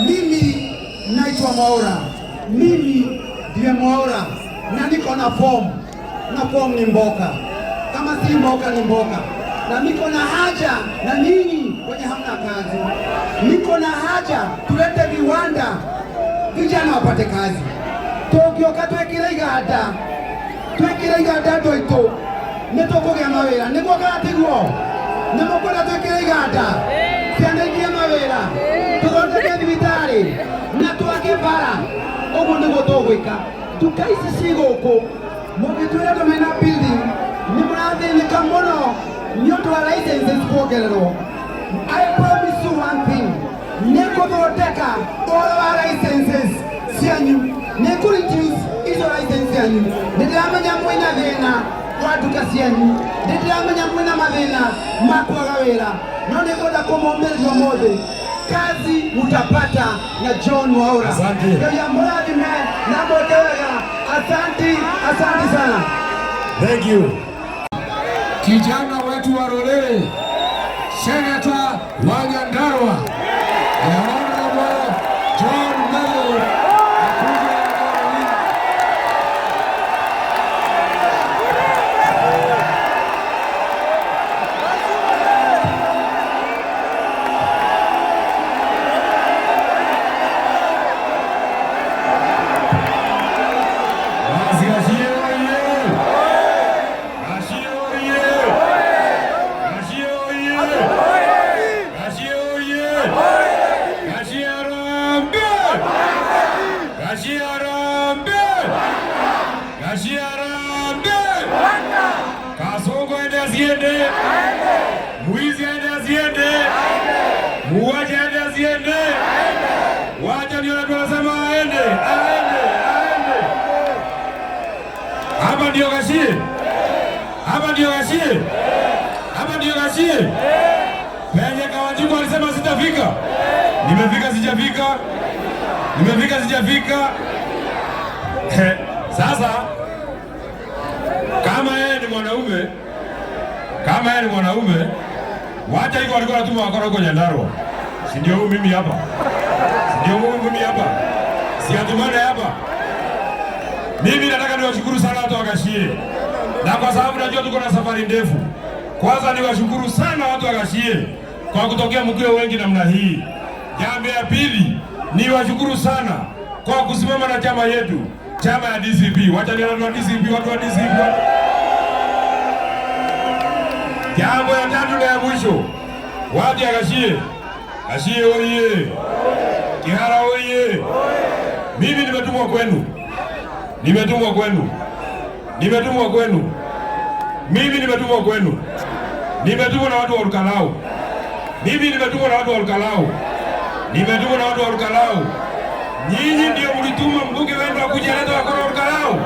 Mimi naitwa Mwaura. Mimi ndiye Mwaura na niko na form. Na form ni mboka. Kama si mboka ni mboka. Na niko na haja na ninyi wenye hamna kazi. Niko na haja tulete viwanda vijana wapate kazi. Tokyoka twekire iganda ndoito nitũkũgĩa mawĩra nĩguo gatiguo nĩmũkwenda twĩkĩre iganda ciana ingĩ mawĩra tũthondeke thibitarĩ na twake bara. Ũguo nĩguo tũgwĩka. Duka ici ci gũkũ mũgĩtwĩra andũ mena building nĩ mũrathĩnĩka mũno nĩ ũndũ wa licenses kuongererwo. I promise you one thing, nĩngũthondeka ũhoro wa licenses cianyu, nĩngũreduce izo license cianyu. Nĩndĩramenya mwĩna thĩna wa duka cianyu, nĩndĩramenya mwĩna mathĩna ma kwaga wĩra, no nĩngwenda kũmũmĩrĩria ũmũthĩ kazi mutapata na John Mwaura. Ya mũrathime na mweke wega. Asante sana. Thank you. Kijana wetu wa Rorere, Senator wa Nyandarua, Honorable John Mwaura. Kasongo ende asiende, mwizi ende asiende, muuaji ende asiende, wacha ndio tunasema aende. Hapa ndio Gashie, hapa ndio Gashie. Penye Kawanjiku alisema sitafika, nimefika sijafika. Sasa kama yeye ni mwanaume, wacha hivyo alikuwa anatuma wakora huko Nyandarua. Si ndio mimi hapa? Si atumane hapa. Mimi nataka niwashukuru sana watu wa Gashie. Na kwa sababu najua tuko na safari ndefu. Kwanza niwashukuru sana watu wa Gashie kwa kutokea mkiwa wengi namna hii. Jambo ya pili, niwashukuru sana kwa kusimama na chama yetu, chama ya DCP. Wacha nione wa DCP, watu wa DCP. Jambo ya tatu na ya mwisho, watu ya Gashie oye, Kihara oye. Mimi nimetumwa kwenu. Nimetumwa na watu wa Olkalau. Nyinyi ndio mlituma mbunge wenu akuje leta wakora Olkalau.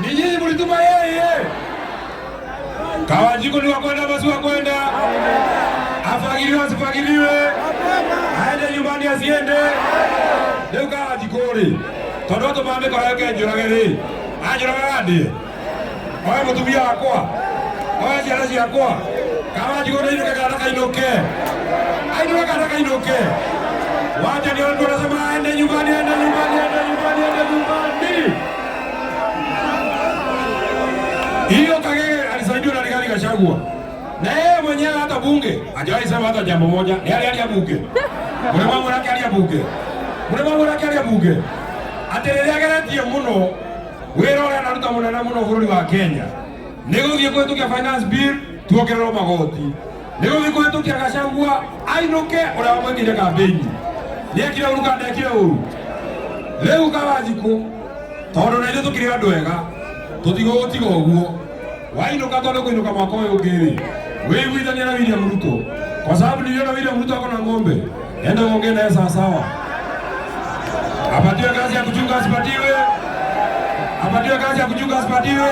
Nyinyi mlituma yeye. Kawanjiku ni wakwenda basi wakwenda. Afagiliwe asifagiliwe. Aende nyumbani asiende. Leo Kawanjikuri. Todoto mame kwa yake njurageri. Ajuragadi. Oya mtumia wakwa. Oya jaraji wakwa. Kawanjiku ni kataka inoke. Wacha ndio tunasema aende nyumbani. Hiyo Kagege alisaidiwa na Rigathi Gachagua. Na yeye mwenyewe hata bunge hajawahi sema hata jambo moja. Ni hali ya bunge. Mwanangu yake hali ya bunge. Atereleageretie muno wera ora naruta munene muno bururi wa Kenya. Negothie kwetukia finance bill tuokererwo magoti. Negothie kwetukia Gachagua ainuke ora wamwekire kampeni. Niekire uruka ndekire uru. Leo Kawanjiku tondu na ithu tukiri andu ega tutigutiga uguo. Wainuka tondu kuinuka mwaka uyu ngiri. Wiguithania na William Ruto. Kwa sababu niliona William Ruto akona ng'ombe. Enda uongee naye sawa. Apatiwe kazi ya kuchunga asipatiwe.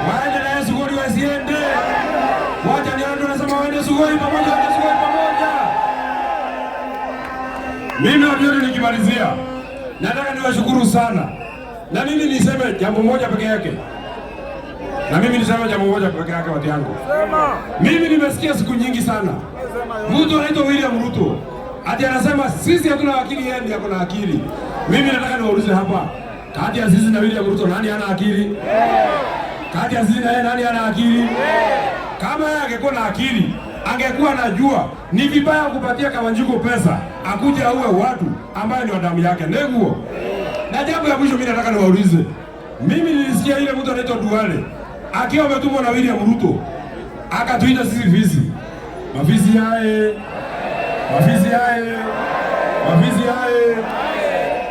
Waende naye Sugoi wasiende. Wacha ni ndio nasema waende Sugoi pamoja. Mimi ndio nikimalizia. Nataka niwashukuru sana. Na mimi niseme jambo moja peke yake. Na mimi nisema jambo moja peke yake watu yangu. Mimi nimesikia siku nyingi sana. Mtu anaitwa William Ruto ati anasema sisi hatuna akili, yeye ndiye akona akili. Mimi nataka niwaulize hapa, kati ya sisi na William Ruto nani ana akili? Kati ya sisi na yeye nani ana akili? Kama yeye angekuwa na akili, angekuwa anajua ni vibaya kupatia Kawanjiko pesa akuje auwe watu ambaye ni wa damu yake. Neguo. Na jambo ya mwisho mimi nataka niwaulize. Mimi nilisikia ile mtu anaitwa Duale akiwa ametumwa na William Ruto akatuita sisi visi. Mafisi hae. Mafisi hae. Mafisi hae.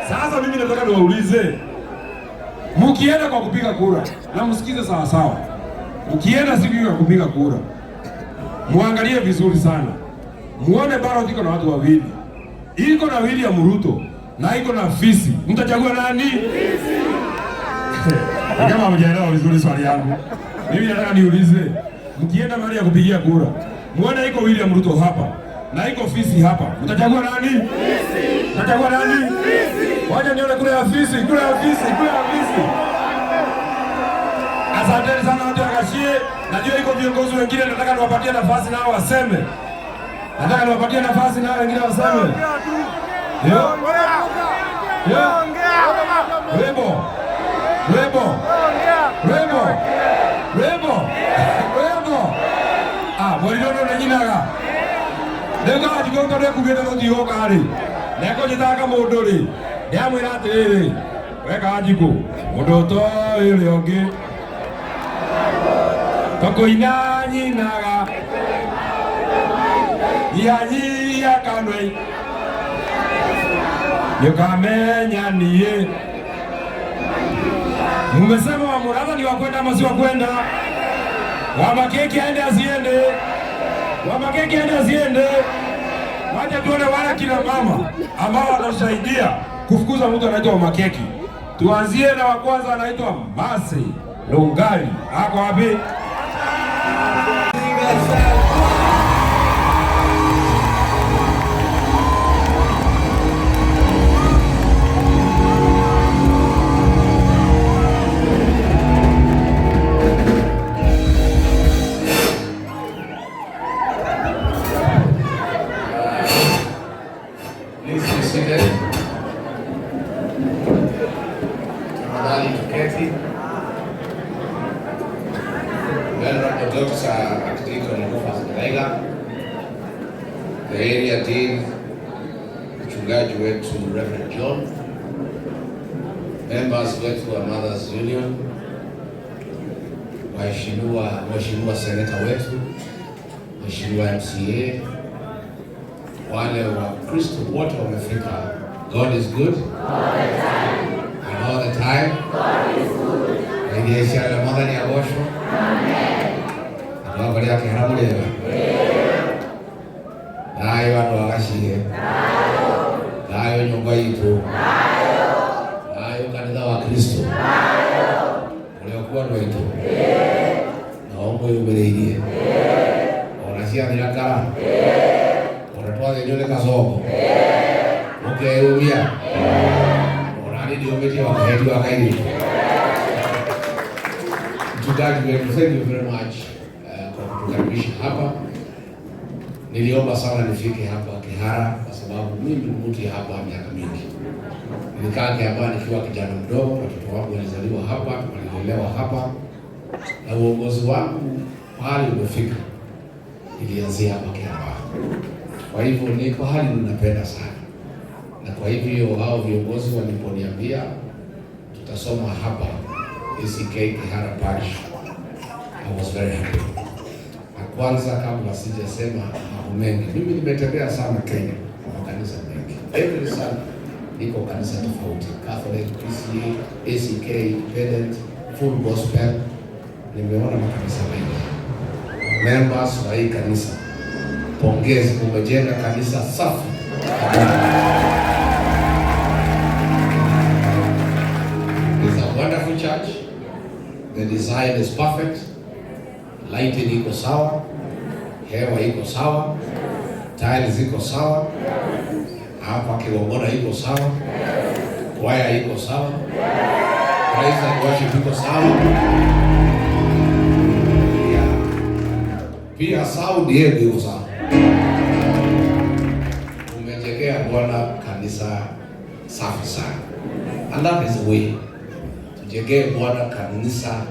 Sasa mimi nataka niwaulize. Mkienda kwa kupiga kura, na msikize sawa sawa. Mkienda siku ya kupiga kura, muangalie vizuri sana. Muone ballot iko na watu wawili. Iko na William Ruto na iko na fisi. Mtachagua nani? Fisi. Kama mjaelewa vizuri swali yangu, mimi nataka niulize, mkienda mahali ya kupigia kura, muone iko William Ruto hapa na iko fisi hapa. Mtachagua nani? Fisi. Mtachagua nani? Fisi. Wacha nione kura ya fisi, kura ya fisi, kura ya fisi. Asanteni sana watu wa Gashie. Najua iko viongozi wengine nataka niwapatie nafasi nao waseme. Nataka niwapatie nafasi nao wengine waseme. Ndio. Ndio. Rebo. Rebo. Rebo. Rebo. Rebo. Mwalidono na nyinaga. Nega ajigota ne kugenda no diho kari. Neko jitaka modori. Ya mwira tiriri. Weka ajiko. Modoto ile onge. Toko ina nyinaga. Yanyi ya kanwe. Yokamenya niye. Mumesema wa Murava ni wakwenda ama si wakwenda? Wa Makeki aende asiende? Wa Makeki aende asiende? Wacha tuone wale kina mama ambao watasaidia kufukuza mtu anaitwa Makeki. Tuanzie na wa kwanza anaitwa Masi Lungali. Ako wapi? The area dean, mchungaji wetu Reverend John, members wetu wa Mothers Union, waheshimiwa seneta wetu, waheshimiwa MCA, wale wa Kristo wote wamefika. God is good. All the time. And all the time. God is good. Ndiye ya mother ni agosho. Amen. Ndio bali yake haramulewa. Nayo watu wakashie. Nayo nyumba yetu. Nayo kanisa wa Kristo. Uliokuwa wetu. Naomba yubileidie. Onasia nirakara. Unatoa ndio kasoko. Ukiumia. Orani ndio umeti wakaidi wakaidi. Mchungaji wetu, thank you very much kwa kutukaribisha hapa. Niliomba sana nifike hapa Kihara kwa sababu mimi ni mtu hapa miaka mingi. Nilikaa hapa nikiwa kijana mdogo, watoto wangu walizaliwa hapa, tulilelewa hapa. Na uongozi wangu pale umefika. Nilianzia hapa Kihara. Kwa hivyo niko hali ninapenda sana. Na kwa hivyo hao viongozi waliponiambia tutasoma hapa ACK Kihara Parish, I was very happy. Kwanza kabla sijasema mambo mengi, mimi nimetembea sana Kenya kwa kanisa mengi. Every Sunday niko kanisa tofauti, Catholic, PCA, ACK, Independent, Full Gospel. Nimeona makanisa mengi. Members wa hii kanisa, pongezi, kumejenga kanisa safi. It's a wonderful church. The design is perfect. Lighting iko sawa, hewa iko sawa, tiles iko sawa, hapa Kilongona iko sawa, kwaya iko sawa, praise and worship iko sawa. pia Saudi ndio sana. Umejengea Bwana kanisa safi sana. And that is the way. Tujengee Bwana kanisa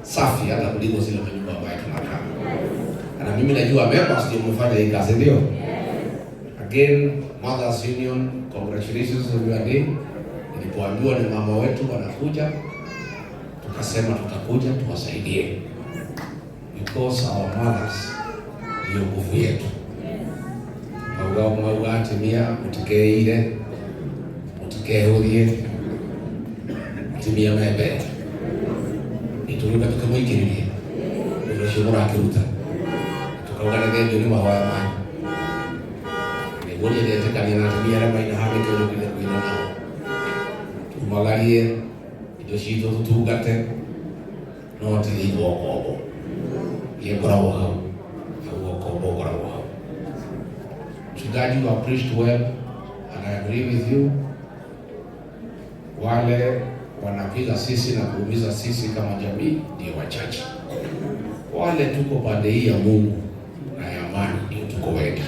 safi hata kuliko zile manyumba ambayo tunakaa. Na mimi najua members ndio mfanya hii kazi ndio. Again, Mothers Union, congratulations on your day. Nilipoambiwa ni mama wetu wanakuja, tukasema tutakuja tuwasaidie. Because our mothers ndio nguvu yetu. Mauga atimia utikeire, utikehurie, atimia mebe. Ituruka tukamwikiririe. Ndio shimura akiruta. Tukaungana ndio ni mawaya mani. Ngoja niataka ninatumia rama ina hame kwa ile kuina nao. Tumagalie ndio shito tutugate. No tili boko. Ye bravo hao. Hao kombo bravo hao. Mchungaji wa preached well and I agree with you. Wale wanapiga sisi na kuumiza sisi kama jamii ndio wachache. Wale tuko pande hii ya Mungu na ya amani ndio tuko wengi.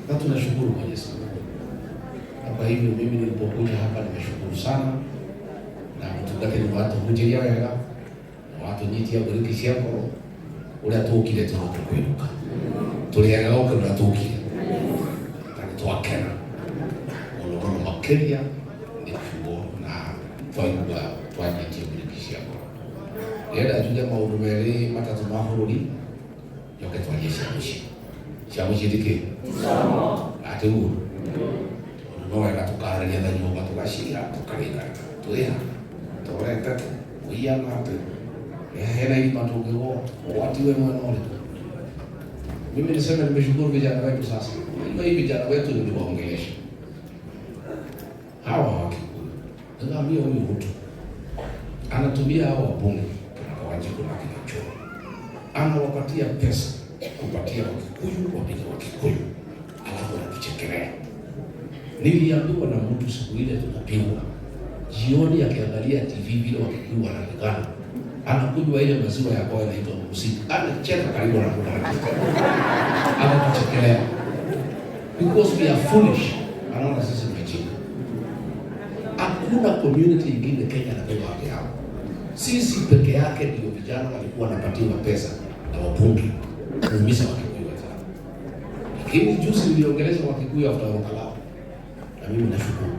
Na tunashukuru Mwenyezi Mungu. Na kwa hivyo mimi nilipokuja hapa nimeshukuru sana. Na mtugate ni watu hujiria wega. Na watu nyitia buriki yako ule atukile tunakwiruka. Tuliaga huko na tukile. Kana twakena. Ono makeria ni kushukuru na twanyitia buriki yako. Yenda tuja maundu meri matatu mahururi yoke twanyesha mushi. Shamushi dike. Ate ugu. Noe na tukararia da nyumba tukashira tukarika. Tuya. Toreta. Uya ngate. Hena hii matokeo watu wewe wanaona. Mimi nisema nimeshukuru vijana wetu sasa. Hii vijana wetu niliwaongelesha. Hawa Wakikuyu. Ndio huyu mtu. Anatumia hawa wabunge kwa wajibu na kinacho. Anawapatia pesa kupatia Wakikuyu, wapiga Wakikuyu, alafu anatuchekelea. Niliambiwa na mtu siku ile tunapigwa, jioni akiangalia TV vile Wakikuyu wanapigana, anakunywa ile maziwa ya kwao inaitwa muziki, anacheka karibu na kudana, anatuchekelea because we are foolish. Anaona sisi tumechika. Hakuna community ingine Kenya inapewa haki yao. Sisi peke yake ndio vijana walikuwa wanapatiwa pesa na wabunge kuumiza Wakikuyu wenzao. Lakini juzi niliongeleza Wakikuyu after Wakalao. Na mimi nashukuru.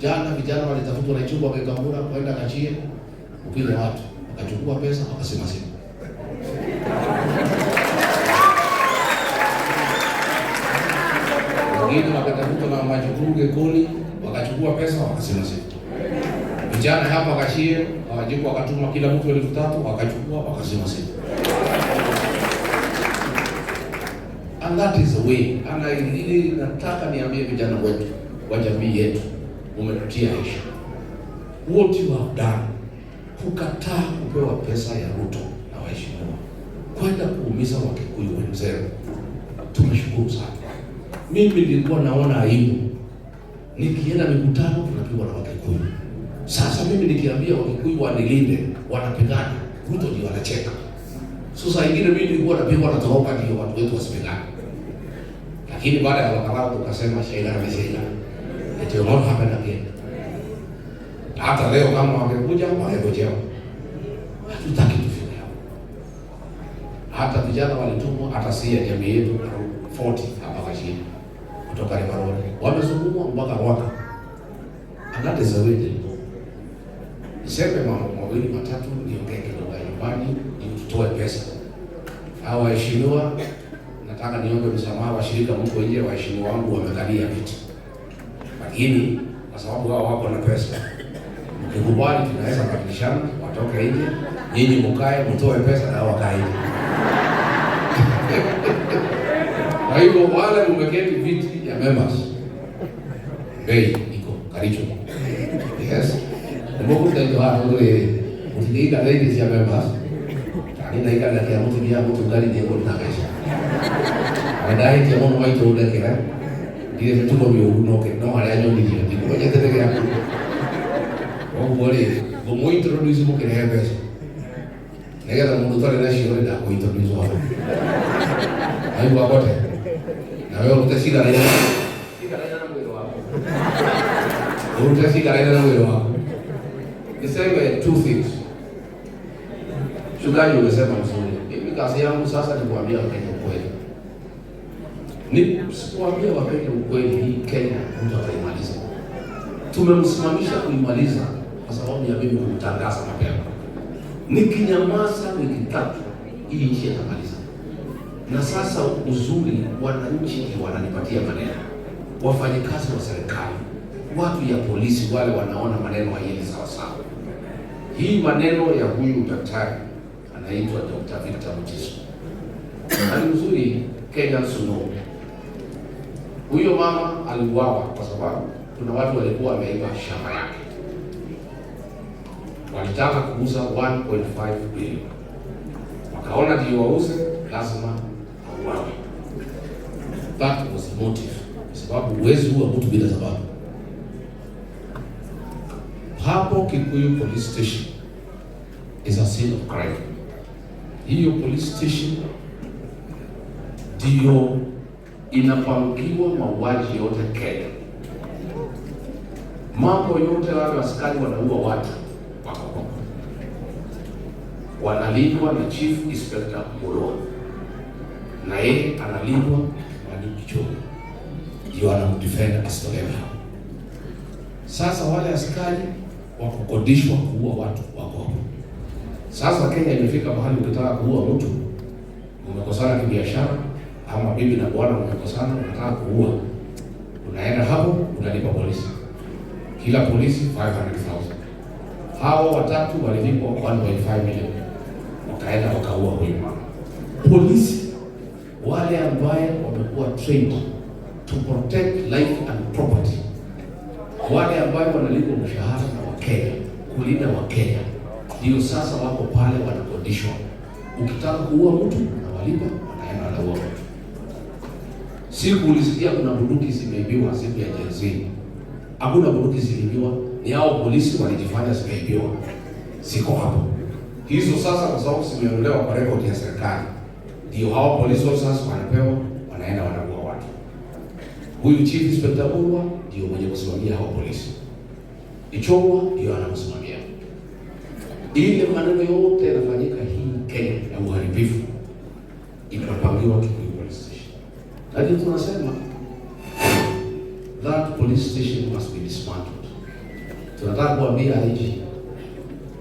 Jana vijana walitafutwa na chumba wamekamura kwenda Kachie kupiga watu. Wakachukua pesa wakasema simu. Wengine wakatafutwa na majukumu Gekoni wakachukua pesa wakasema simu. Vijana hapa Kachie wajibu wakatuma kila mtu 3,000 wakachukua wakasema simu. And that is the way. And I really nataka niambie vijana wetu wa jamii yetu, umetutia heshima. What you have done, kukataa kupewa pesa ya Ruto na waheshimiwa, kwenda kuumiza Wakikuyu wenzao, tumeshukuru sana. Mimi nilikuwa naona aibu nikienda mikutano tunapigwa na Wakikuyu. Sasa mimi nikiambia Wakikuyu wanilinde, wanapigana, Ruto ndio anacheka. Sasa ingine mimi nilikuwa napigwa na toroka ndio watu wetu wasipigane. Lakini baada ya Wakalao tukasema shaila na shaila. It will not happen again. Hata leo kama wangekuja wangekuja. Hatutaki tufike hapo. Hata vijana walitumwa hata si ya jamii yetu 40 hapa Kachie kutoka Rimaroni. Wamezungumwa mpaka Rwaka. And that is the way they go. Niseme mambo mawili matatu niongee kidogo nyumbani ili tutoe pesa. Hawa waheshimiwa, nataka niombe msamaha washirika mko nje, waheshimiwa wangu wamekalia viti. Lakini kwa sababu wao wako na pesa, mkikubali tunaweza kubadilishana, watoke nje, nyinyi mkae mtoe pesa na hao wakae nje. Kwa hivyo wale mmeketi viti ya members, bei iko Karicho. Yes. Mungu ndio hapo ndio mtiga ladies ya members. Tani na ikala ya mtu ya mtu gari ndio na pesa. Baadaye ndio mwana waito udakira. Ndio mtu kwa unoke no hali ajo ndio ndio kwa jete tege hapo. Wao bole bomo introduce mo kile pesa. Negera mundu tole na shiro da ko introduce hapo. Hayo wakote. Na wewe utashika raia. Shika raia na mwili wako. Utashika raia na mwili wako. Niseme two things. Shukrani umesema mzuri. Mimi kazi yangu sasa ni kuambia Wakenya ukweli. Ni kuambia Wakenya ukweli, hii Kenya mtu ataimaliza. Tumemsimamisha kuimaliza kwa sababu ya mimi kumtangaza mapema. Nikinyamaza wiki 3 hii nchi itamaliza. Na sasa uzuri, wananchi wananipatia maneno. Wafanyikazi wa serikali, watu ya polisi, wale wanaona maneno hayendi sawa sawa. Hii maneno ya huyu daktari anaitwa Dr. Victor Mutiso. Ni uzuri Kenya suno. Huyo mama aliuawa kwa sababu kuna watu walikuwa wameiba shamba yake. Walitaka kuuza 1.5 bilioni. Wakaona ndio wauze, lazima auawe. That was the motive. Kwa sababu huwezi huwa mtu bila sababu. Hapo Kikuyu Police Station is a scene of crime. Hiyo police station ndio inapangiwa mauaji yote Kenya. Mambo yote wale askari wanaua watu wako. Wanalindwa na Chief Inspector Molo. Na yeye analindwa na Kichoko. Ndio anamdefend asitolewe. Sasa wale askari wakukodishwa kuua watu wako. Sasa Kenya imefika mahali ukitaka kuua mtu, umekosana kibiashara ama bibi na bwana umekosana, unataka kuua, unaenda hapo unalipa polisi. Kila polisi 500,000. Hao watatu walilipwa 1.5 milioni. Wakaenda wakaua huyu mama. Polisi wale ambaye wamekuwa trained to protect life and property, wale ambao wanalipwa mshahara na Wakenya kulinda Wakenya, ndio sasa wako pale wanakodishwa. Ukitaka kuua mtu unawalipa, wanaenda wanaua mtu. Siku ulisikia kuna bunduki zimeibiwa siku ya Gen. Hakuna bunduki ziliibiwa, ni hao polisi walijifanya zimeibiwa. Siko hapo. Hizo sasa kwa sababu zimeondolewa kwa record ya serikali, ndio hao polisi sasa wanapewa, wanaenda wanaua watu. Huyu Chief Inspector Molo ndio mwenye kusimamia hao polisi. Ichongwa ndio anamsimamia. Ile maneno yote yanafanyika hii Kenya ya uharibifu inapangiwa Kikuyu Police Station. Lakini tunasema that police station must be dismantled. Tunataka kuambia IG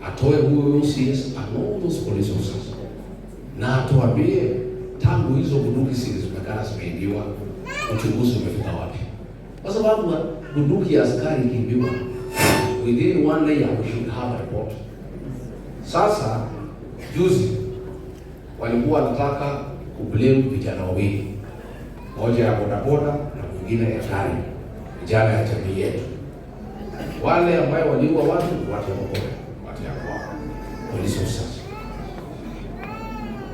atoe huyo CS and all those police officers, na atuambie tangu hizo bunduki zilizomekana zimeibiwa, uchunguzi umefika wapi? Kwa sababu bunduki ya askari ikiibiwa, within 1 day we should have a report. Sasa juzi walikuwa wanataka kublame vijana wawili, moja ya bodaboda na mwingine ya gari, vijana ya jamii yetu. Wale ambao waliua watu wa Mokore, watu ya kwa polisi officers.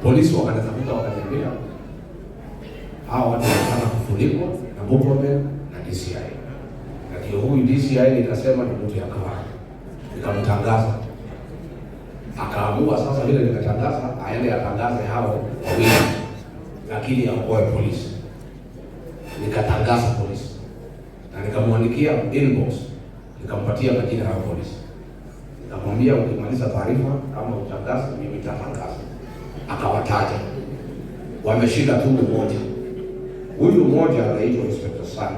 Polisi wakatafuta wakatembea, hao watu wanataka kufunikwa na Mokore na DCI. Na ndio huyu DCI nikasema ni mtu ya kawaida, nikamtangaza. Akaamua sasa vile nikatangaza aende atangaze hao wawili, lakini hakuwa polisi. Nikatangaza polisi na nikamwandikia inbox, nikampatia majina ya polisi, nikamwambia ukimaliza taarifa kama utangaza mimi nitatangaza. Akawataja, wameshika tu mmoja. Huyu mmoja anaitwa Inspector Sani.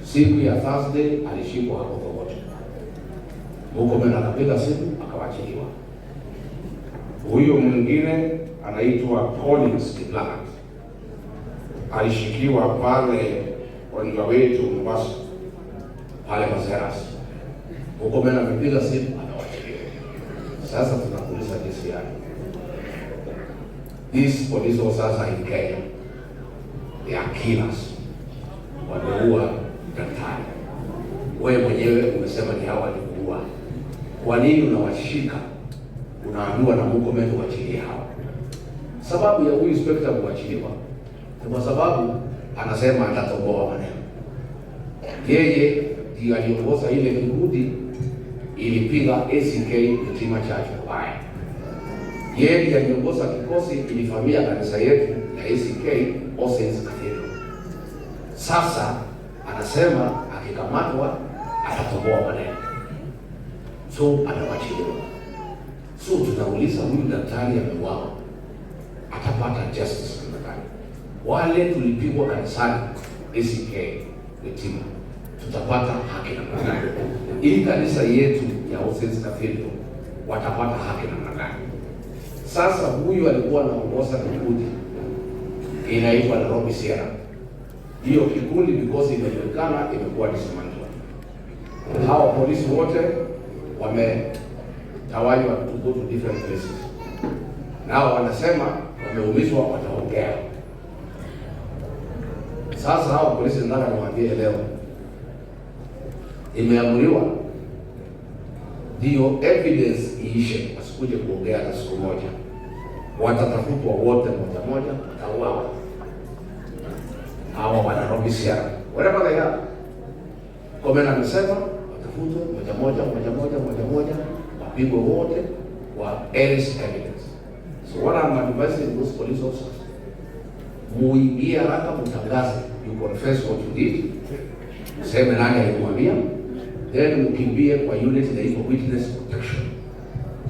Siku ya Thursday alishikwa hapo kwa wote. Mokome akapiga simu akawachiliwa. Huyo mwingine anaitwa Collins Kiblanat. Alishikiwa pale wanja wetu Mombasa pale Mazeras. Mokome amepiga simu akawachiliwa. Sasa tunakuuliza DCI. These police officers in Kenya, they are killers. Wameua daktari. Wewe mwenyewe umesema ni hawa walikuua. Kwa nini unawashika? Unaambiwa na Mokome uachilie hawa. Sababu ya huyu inspector kuachiliwa ni kwa sababu anasema atatoboa maneno. Yeye ndiye aliongoza ile kikundi ilipiga ACK Mtima Church mbaya. Yeye aliongoza kikosi kilivamia kanisa yetu ya ACK All Saints Cathedral. Sasa anasema akikamatwa atatoboa maneno, so atawachiliwa. So tunauliza, huyu daktari ameuawa, atapata justice gani? Wale tulipigwa kanisani ACK Witima, tutapata haki namna gani? Hii kanisa yetu ya All Saints Cathedral watapata haki namna gani? Sasa huyu alikuwa anaongoza kikundi inaitwa Nairobi Sierra. Hiyo kikundi because imejulikana imekuwa dismantled. Hawa polisi wote wametawanywa to go to different places. Nao wanasema wameumizwa, wataongea. Sasa hawa polisi nataka niwaambie leo, imeamuriwa ndio evidence iishe, wasikuje kuongea hata siku moja. Watatafutwa wote moja moja, watauawa. Hawa wa Nairobi Sierra whatever they are, Komena amesema watafutwe moja moja, wapigwe wote wa erase evidence. So what I'm advising those police officers, muingie haraka, mtangaze, you confess what you did, sema nani alimwambia, then mkimbie kwa unit na iko witness protection,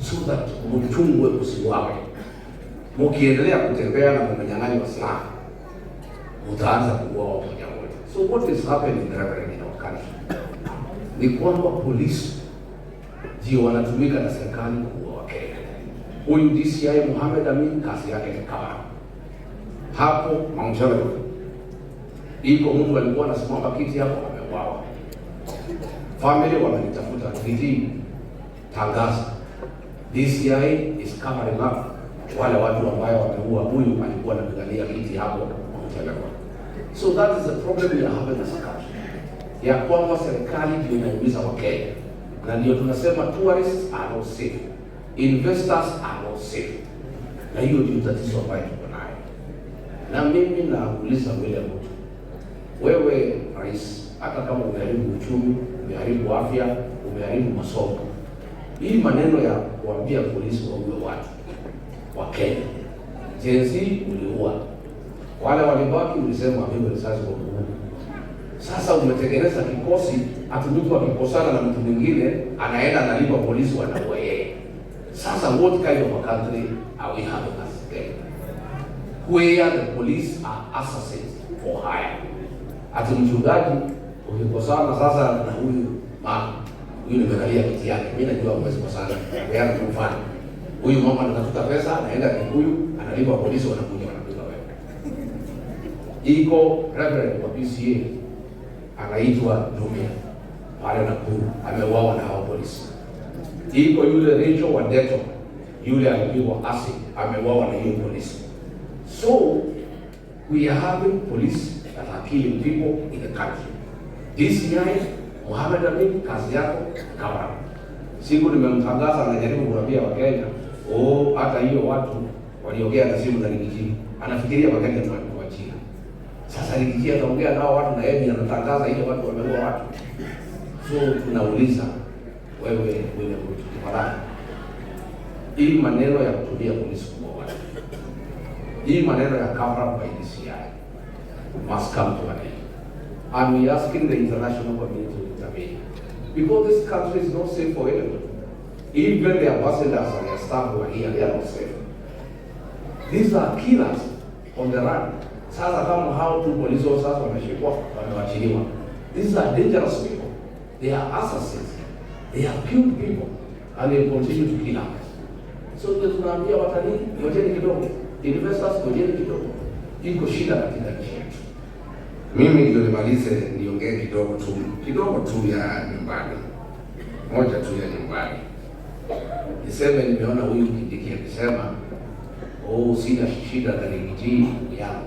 so that mchungwe usiwawe. Mkiendelea kutembea na mmenyang'anywa silaha, utaanza kuuawa moja moja. So what is happening in our country ni kwamba polisi ndio wanatumika na serikali kuua Wakenya. Huyu DCI Mohamed Amin kazi yake ni kama hapo Mount Elgon, iko mtu alikuwa anasimama kiti hapo, ameuawa. Family wamenitafuta kiti, tangaza DCI is covering up wale watu ambao wameua huyu alikuwa anapigania kiti hapo Mount Elgon. So that is the problem we are having as a country, ya kwamba serikali ndio inaumiza Wakenya, na ndio tunasema tourists are not safe, investors are not safe, na hiyo ndio tatizo ambayo tuko nayo. Na mimi nauliza William Ruto, wewe rais, hata kama umeharibu uchumi, umeharibu afya, umeharibu masomo, hii maneno ya kuambia polisi waue watu wa Kenya, jenzi uliua, wale walibaki ulisema wapigwe risasi kwa nguvu. Sasa umetengeneza kikosi, mtu akikosana na mtu mwingine anaenda analipa polisi wanaua yeye. Sasa what kind of a country are we having as Kenya, where the police are assassins for hire? Mchungaji ukikosana sasa na huyu mama, huyu nimekalia kiti yake, mimi najua mwezi kosana, wewe mfano huyu mama anatafuta pesa, anaenda Kikuyu, analipa polisi, wanakuja wanapiga wewe. Iko reverend wa PCA anaitwa Dumia pale Nakuru, ameuawa na hao polisi. Iko yule Rachel Wandeto, yule alipigwa acid, ameuawa na hiyo polisi. So we are having police that are killing people in the country. DCI Mohamed Amin, kazi yako kama siku nimemtangaza, anajaribu kuambia Wakenya, hata hiyo watu waliongea na simu za Rigiji, anafikiria Wakenya ni watu wa China. Sasa Rigiji ataongea nao watu na yeye anatangaza ile watu wameua watu. So tunauliza wewe Ruto, tafadhali, hii maneno ya kutumia polisi kuua watu, hii maneno ya cover up by DCI must come to an end. And we are asking the international community to intervene, because this country is not safe for anyone. Even the ambassadors and their staff who are here, they are not safe. These are killers on the run. Sasa kama how two police officers wameshikwa, wamewachiliwa. These are dangerous people. They are assassins. They have killed people and they continue to kill others. So tunaambia watalii, ngojeni kidogo. Investors, ngojeni kidogo. Iko shida katika nchi yetu. Mimi ndio nimalize niongee kidogo tu ya nyumbani. Moja tu ya nyumbani. Niseme nimeona huyu Kindiki akisema, sina shida na Rigiji yangu.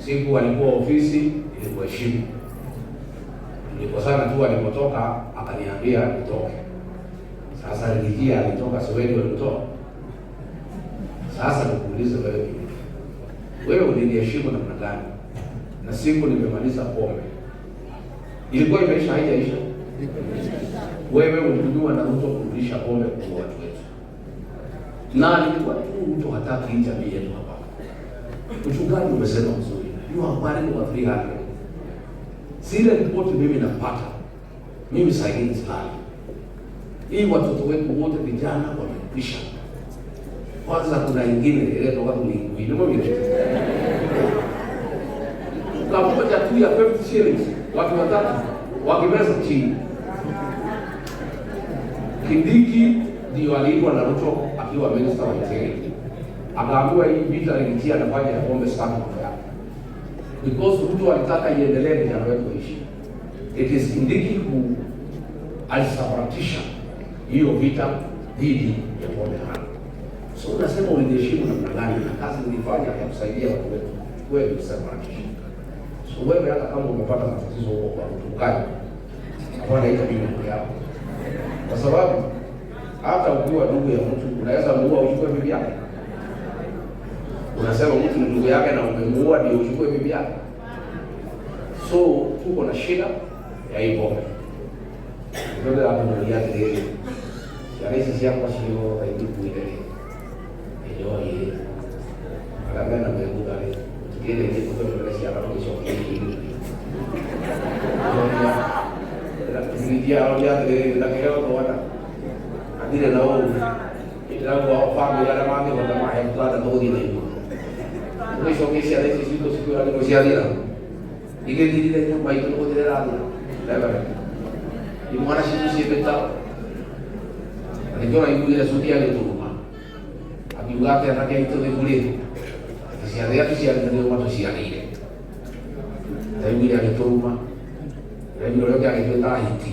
Siku walikuwa ofisi nilikuheshimu. Nilikosana tu alipotoka akaniambia nitoke. Sasa Rigiji alitoka, siwendi walitoka. Sasa nikuulize wewe uliniheshimu namna gani? Na siku nimemaliza pombe, ilikuwa imeisha haijaisha? Wewe ulijua na Ruto kurudisha pombe kwa watu wetu. Na nilikuwa mtu hataki hii jamii yetu hapa. Mchungaji umesema mzuri. You are married over 300. Zile ripoti mimi napata. Mimi sahihi sana. Hii watoto wetu wote vijana wamekwisha. Kwanza kuna ingine ile toka tuliingia. Ndio mimi. Kamoja tu ya 50 shillings. Watu watatu wakimeza chini. Kindiki ndio aliitwa na Ruto akiwa minister wa interior. Akaambiwa hii vita ilitia anafanya ya pombe sana kwa yake. Because Ruto alitaka iendelee vijana wetu ishi. It is Kindiki who alisababisha hiyo vita dhidi ya pombe haramu. So unasema uliheshimu namna gani na kazi ulifanya ya kusaidia watu wetu. Wewe ulisababisha. So wewe hata kama umepata matatizo huko kwa mtu mkali, hapana hiyo bibi yako. Kwa sababu hata ukiwa ndugu ya mtu unaweza muua uchukue bibi yake. Unasema mtu ni ndugu yake na umemuua ndio uchukue bibi yake. So tuko na shida ya hii pombe. Ndio hapo ndio yake ile. Ya hizi siasa sio haibu ile. Ndio yeye. Akaanza na mbegu gani? Tukile ile kwa ndio siasa kwa hiyo hii. Ndio ya ile ndio kile kwa wana. Adile nao ndio kwa familia ya mama ndio kama haikuwa ndio ile. Mwisho kesi ya hizi siku ya negociación. Ile ile nyumba iko kwa ile radio. Leva. Ni mwana sisi sipeta. Ndio ile suti ya Turuma. Akiugate na kia ito de kule. Kisia kisia ndio watu sia ile. Ndio ile ya Turuma. Ndio ile ya ito Tahiti.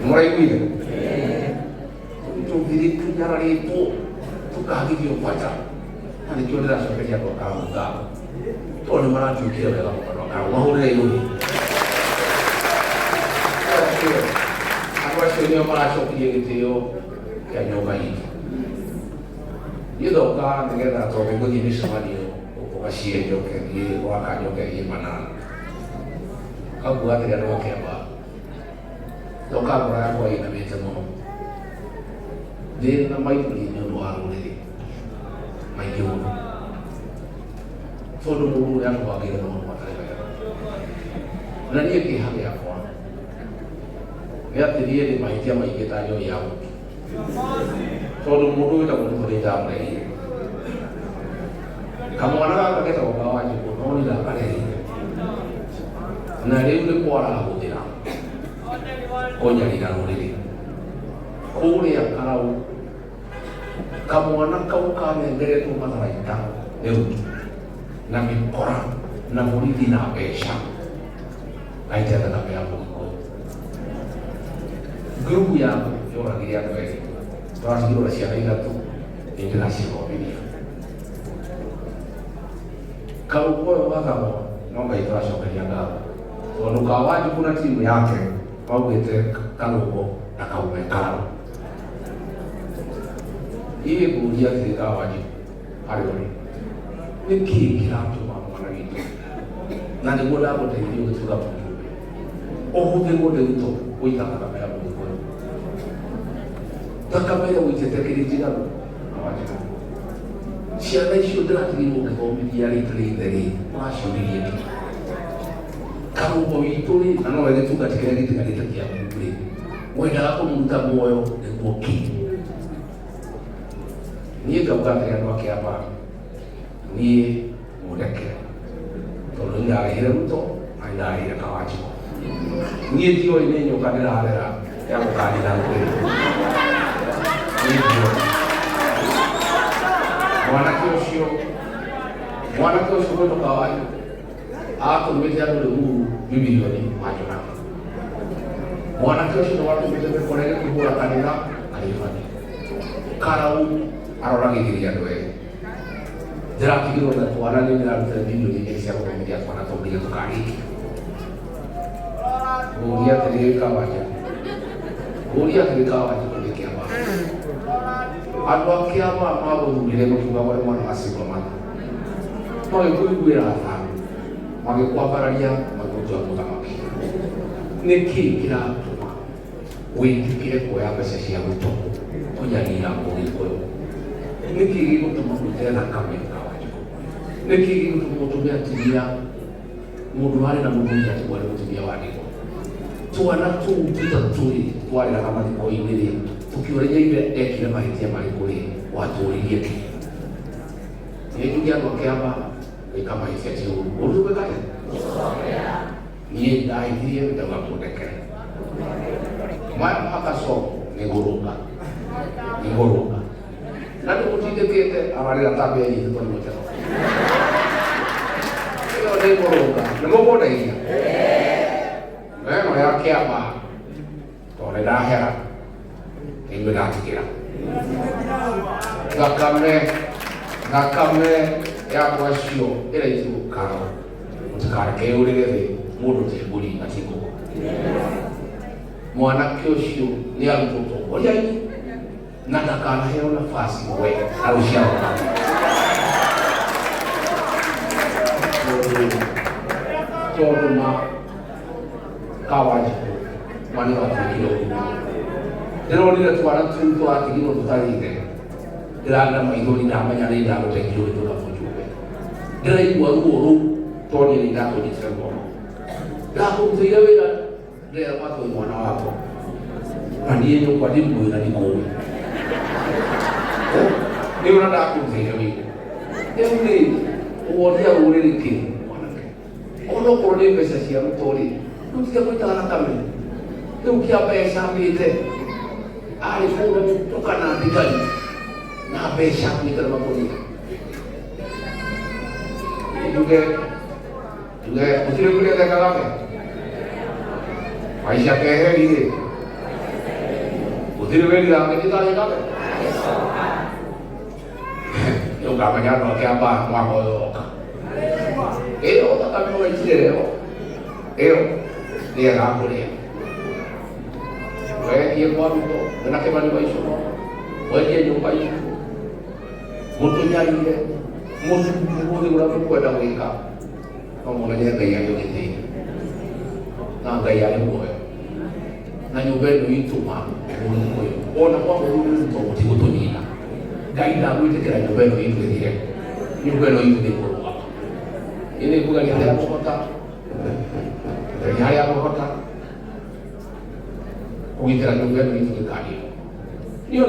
Mora ile. Vile tunyara lepo tukahakiki upata. Anikiona soketi ya kwa kama. Tone mara tukiwa wala kwa kama. Mahuri yule. Agora se eu mara soketi yeteo ya nyumba hii. Yido ka ngera to ngo ni shamanio kwa shie joke ni waka joke ni manana. Kabu hata ya roke hapa. Toka bora kwa ina metano. Dia namai ni nyono arule mai yono todo mundo ya kwa gero no matale na ni ke hali ya kwa ya tirie ni mai tia mai kita yo ya todo mundo ita ko to ita mai kama wana ka keta kwa waji ko no ni la kale na leo ni kwa la hudira ko nyali na nuri ko ya karau kamwana kau kame ngere tu mataraita leo na mikora na politi na pesha aita na pe hapo ko grupu ya yora giria kwa hiyo tunasio la shirika tu international media kau kwa wakamo naomba itasho kalianga wanu kawaji kuna timu yake au gete kaluko na kaumekalo ile kuja katika waji alioni ni kila mtu mwana gitu na ni bola hapo ndio kutoka hapo oho ndio ndio kuita kama ya Mungu takamera uitetekele jina waji siana hiyo ndio ndio kwa mimi yale ile washuhudia kama uko itoli na wale tu katika ile kitu kitakia Mungu wewe hapo mtamoyo ni koki niye kabukate ya wake hapa niye mudeke tolo nda ile mto anda ile kawaji niye dio ile nyoka bila halera ya kukali na kweli niye mwana kio kwa kawaji hapo mmeja ndio huu bilioni majona mwana kio sio watu mmeja kwa ile kibora kanisa alifanya karau arora gigiria ndwe dira kigiro na twana ni na video ni kesi yako ni ya twana to bila tukari Uria tereka waje Uria tereka waje kwa kiama Alwa kiama mambo ngire kwa wale mwana asiko mata Moyo kuigwira hapa Magekuwa bararia magonjwa mutamaki Niki kila tuma Wiki kile kwa pesa cia guto Kunyania ngori kwa niki gigutuma gutera kamera niki gigutuma gutumia tumia mundu wari na mundu ati wari gutumia wandiko twana tu tutatui twari na kama tiko iniri tukiureje ile ekile mahitia malikuli watu uligie ki yejugia kwa kama kama hizi ati uruwe kale ni dairie ndaga kudeke maka so ni guruka na tukutindekete amarira tabia hii kwa moja hiyo ni guruka ni mboda hii no yake hapa tole dahera ndio natikira gakame ya kwashio ile itu karo utakare urire mundu tibuli atiko mwana kyosho ni alutoto olyai natakana heo nafasi we alushao toduma kawaji mwana wa kilo ndio ndio twara tunto atigino tutalinde ila maithori na manya ni nda gutekio ito ka fujube ila igwa ruo toni ni ndako jisembo ndako mzira wela ndio watu mwana wako ndiye ndio kwa dimu ina dikowe ni unataka kumzira wewe ni uodia ureleke ono korone pesa sia mtori ndio kwa tana kama ndio kia pesa mbite alifunga kutoka na digani na pesa kuita maboni juga usire kule kaka maisha kehe ile usire wewe la kita kaka yo kama nyano kiamba mwako yoka kama wewe chile dia ngapo dia wewe dia kwa mtu na kama ni maisha wewe dia nyumba hiyo mtu nyalile mtu unapokwenda kuika kama unajua ya yote hii na gaya ya moyo na nyubeno ituma moyo ona kwa mtu mtokutimina gaida kuitekera nyubeno hiyo ile nyubeno hiyo ni kwa ile kuga ni ya kokota ya kokota kuitera nyubeno hiyo ni kali hiyo